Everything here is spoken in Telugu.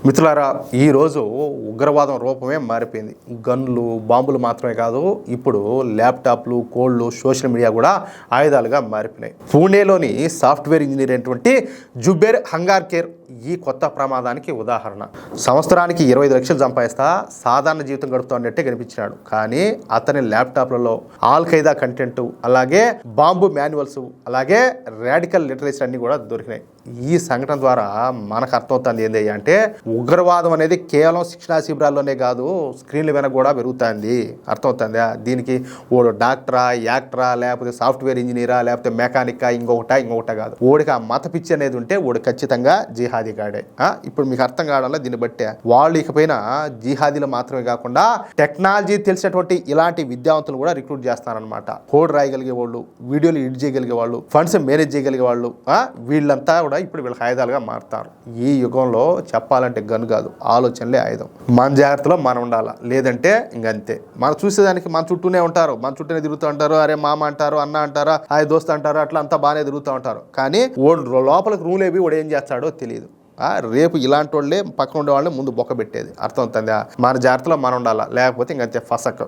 మిత్రులారా, ఈరోజు ఉగ్రవాదం రూపమే మారిపోయింది. గన్లు, బాంబులు మాత్రమే కాదు, ఇప్పుడు ల్యాప్టాప్లు, కోళ్లు, సోషల్ మీడియా కూడా ఆయుధాలుగా మారిపోయినాయి. పూణేలోని సాఫ్ట్వేర్ ఇంజనీర్ అయినటువంటి జుబేర్ హంగార్కేర్ ఈ కొత్త ప్రమాదానికి ఉదాహరణ. సంవత్సరానికి 25 లక్షలు సంపాదిస్తా సాధారణ జీవితం గడుపుతూ ఉన్నట్టే కనిపించినాడు. కానీ అతని ల్యాప్టాప్లలో ఆల్ ఖైదా కంటెంట్, అలాగే బాంబు మాన్యువల్స్, అలాగే రాడికల్ లిటరేచర్ అన్ని కూడా దొరికినాయి. ఈ సంఘటన ద్వారా మనకు అర్థమవుతుంది ఏంటి అంటే, ఉగ్రవాదం అనేది కేవలం శిక్షణా శిబిరాల్లోనే కాదు, స్క్రీన్ల వెనక కూడా పెరుగుతుంది. అర్థమవుతుందా? దీనికి ఓడు డాక్టరా, యాక్టరా, లేకపోతే సాఫ్ట్వేర్ ఇంజనీరా, లేకపోతే మెకానికా, ఇంకొకట కాదు. ఓడికి ఆ మత పిచ్చి అనేది ఉంటే ఓడి ఖచ్చితంగా జిహాదీ గాడే. ఇప్పుడు మీకు అర్థం కావడంలో దీన్ని బట్టే వాళ్ళు ఇకపైన జిహాదీలు మాత్రమే కాకుండా టెక్నాలజీ తెలిసినటువంటి ఇలాంటి విద్యావంతులు కూడా రిక్రూట్ చేస్తారనమాట. కోడ్ రాయగలిగే వాళ్ళు, వీడియోలు ఎడిట్ చేయగలిగే వాళ్ళు, ఫండ్స్ మేనేజ్ చేయగలిగే వాళ్ళు, వీళ్ళంతా కూడా ఇప్పుడు వీళ్ళ ఆయుధాలుగా మారుతారు. ఈ యుగంలో చెప్పాలంటే గన్ కాదు, ఆలోచనలే ఆయుధం. మన జాగ్రత్తలో మనం ఉండాలా, లేదంటే ఇంకంతే. మనం చూసేదానికి మన చుట్టూనే ఉంటారు, మన చుట్టూనే తిరుగుతూ ఉంటారు. అరే మామ అంటారు, అన్న అంటారా, హాయ్ దోస్త్ అంటారు, అట్లా అంతా బాగానే తిరుగుతూ ఉంటారు. కానీ ఓడు లోపలికి రూల్ ఏవి వాడు ఏం చేస్తాడో తెలియదు. రేపు ఇలాంటి వాళ్ళే పక్కన ఉండే వాళ్ళని ముందు బొక్క పెట్టేది. అర్థమవుతుందా? మన జాగ్రత్తలో మనం ఉండాలా, లేకపోతే ఇంకంతే ఫసక్.